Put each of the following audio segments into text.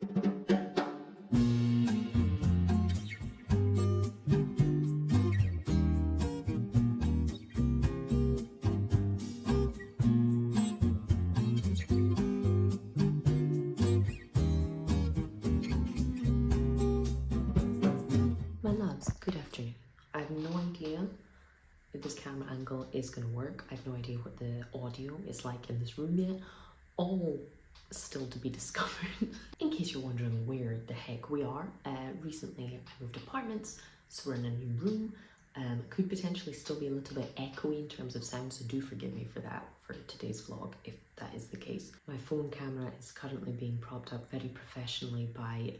My loves, good afternoon. I have no idea if this camera angle is going to work. I have no idea what the audio is like in this room yet. All still to be discovered. In case you're wondering where the heck we are, recently I moved apartments, so we're in a new room. Could potentially still be a little bit echoey in terms of sound, so do forgive me for that for today's vlog if that is the case. My phone camera is currently being propped up very professionally by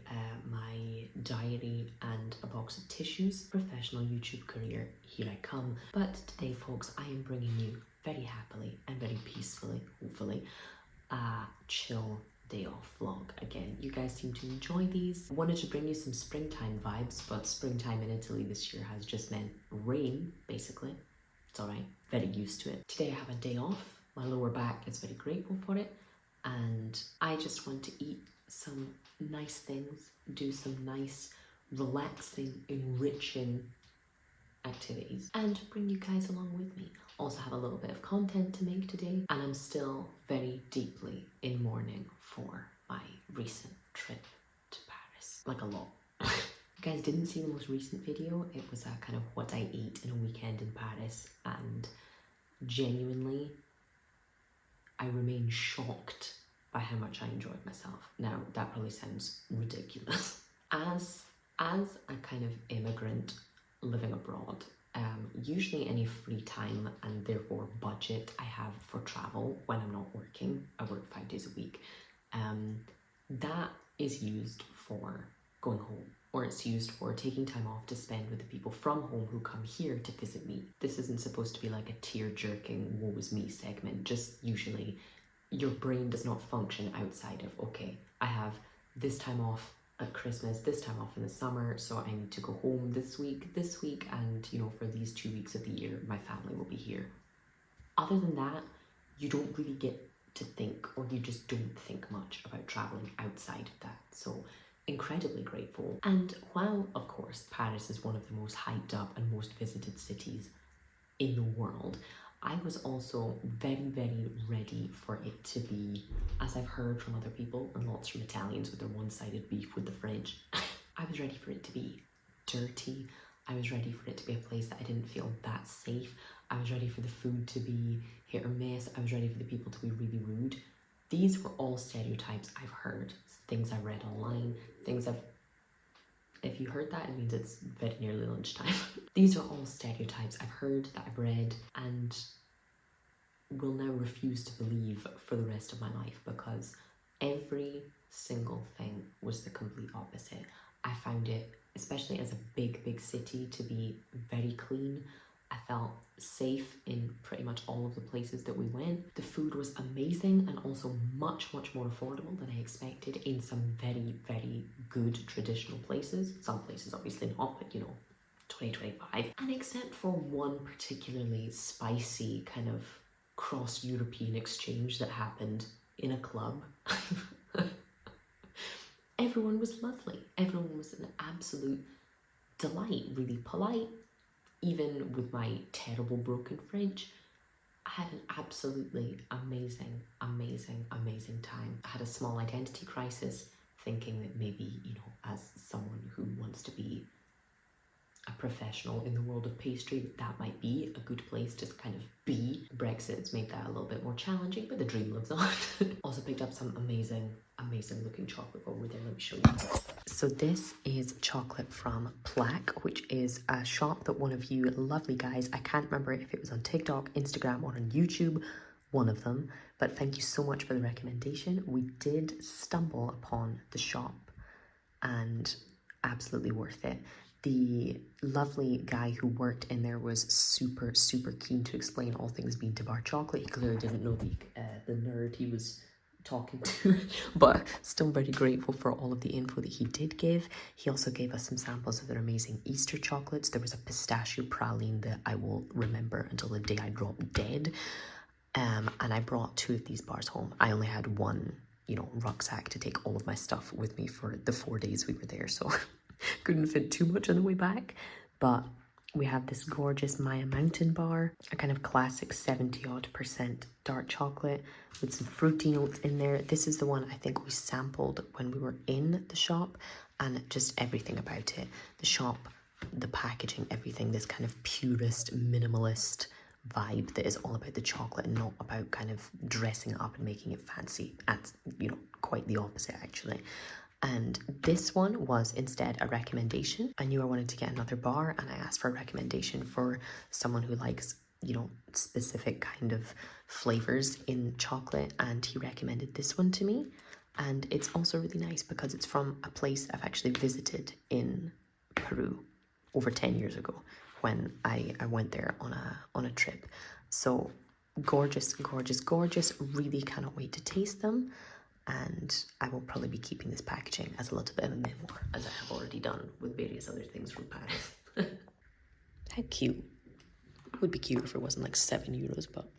my diary and a box of tissues. Professional YouTube career, here I come. But today, folks, I am bringing you very happily and very peacefully, hopefully, a chill day off vlog. Again, you guys seem to enjoy these. Wanted to bring you some springtime vibes, but springtime in Italy this year has just meant rain, basically. It's alright, very used to it. Today I have a day off. My lower back is very grateful for it, and I just want to eat some nice things, do some nice, relaxing, enriching activities, and bring you guys along with me. Also have a little bit of content to make today, and I'm still very deeply in mourning for my recent trip to Paris. Like a lot. You guys didn't see the most recent video. It was a kind of what I ate in a weekend in Paris, and genuinely I remain shocked by how much I enjoyed myself. Now that probably sounds ridiculous. As a kind of immigrant living abroad, usually any free time and therefore budget I have for travel when I'm not working, I work 5 days a week, that is used for going home, or it's used for taking time off to spend with the people from home who come here to visit me. This isn't supposed to be like a tear-jerking woe is me segment, just usually your brain does not function outside of, okay, I have this time off at Christmas, this time off in the summer, so I need to go home this week, and you know, for these 2 weeks of the year, my family will be here. Other than that, you don't really get to think, or you just don't think much about traveling outside of that. So incredibly grateful. And while, of course, Paris is one of the most hyped up and most visited cities in the world, I was also very, very ready for it to be, as I've heard from other people and lots from Italians with their one-sided beef with the French, I was ready for it to be dirty. I was ready for it to be a place that I didn't feel that safe. I was ready for the food to be hit or miss. I was ready for the people to be really rude. These were all stereotypes I've heard, things I read online, things if you heard that, it means it's very nearly lunchtime. These are all stereotypes I've heard, that I've read, and will now refuse to believe for the rest of my life, because every single thing was the complete opposite. I found it, especially as a big, big city, to be very clean. I felt safe in pretty much all of the places that we went. The food was amazing and also much, much more affordable than I expected in some very, very good traditional places. Some places obviously not, but you know, 2025. And except for one particularly spicy kind of cross-European exchange that happened in a club, everyone was lovely. Everyone was an absolute delight, really polite. Even with my terrible broken French, I had an absolutely amazing, amazing, amazing time. I had a small identity crisis, thinking that maybe, you know, as someone who wants to be a professional in the world of pastry, that might be a good place to kind of be. Brexit's made that a little bit more challenging, but the dream lives on. Also picked up some amazing, amazing looking chocolate over there. Let me show you. So this is chocolate from Plaque, which is a shop that one of you lovely guys, I can't remember if it was on TikTok, Instagram, or on YouTube, one of them, but thank you so much for the recommendation. We did stumble upon the shop and absolutely worth it. The lovely guy who worked in there was super, super keen to explain all things bean to bar chocolate. He clearly didn't know the nerd he was talking to, but still very grateful for all of the info that he did give. He also gave us some samples of their amazing Easter chocolates. There was a pistachio praline that I will remember until the day I drop dead. And I brought 2 of these bars home. I only had one you know, rucksack to take all of my stuff with me for the 4 days we were there, so couldn't fit too much on the way back. But we have this gorgeous Maya Mountain bar, a kind of classic 70-odd% dark chocolate with some fruity notes in there. This is the one I think we sampled when we were in the shop, and just everything about it. The shop, the packaging, everything, this kind of purist, minimalist vibe that is all about the chocolate and not about kind of dressing it up and making it fancy. That's, you know, quite the opposite actually. And this one was instead a recommendation. I knew I wanted to get another bar, and I asked for a recommendation for someone who likes, you know, specific kind of flavors in chocolate, and he recommended this one to me. And it's also really nice because it's from a place I've actually visited in Peru over 10 years ago when I went there on a trip. So gorgeous, gorgeous, gorgeous. Really cannot wait to taste them. And I will probably be keeping this packaging as a little bit of a memoir, as I have already done with various other things from Paris. How cute. It would be cute if it wasn't like €7, but...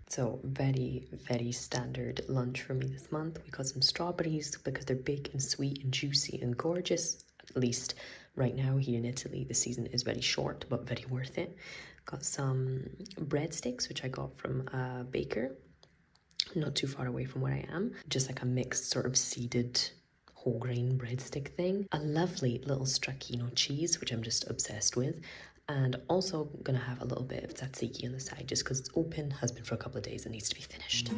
So very, very standard lunch for me this month. We got some strawberries because they're big and sweet and juicy and gorgeous. At least right now here in Italy, the season is very short, but very worth it. Got some breadsticks, which I got from a baker not too far away from where I am. Just like a mixed sort of seeded whole grain breadstick thing. A lovely little stracchino cheese, which I'm just obsessed with. And also gonna have a little bit of tzatziki on the side just because it's open, has been for a couple of days and needs to be finished.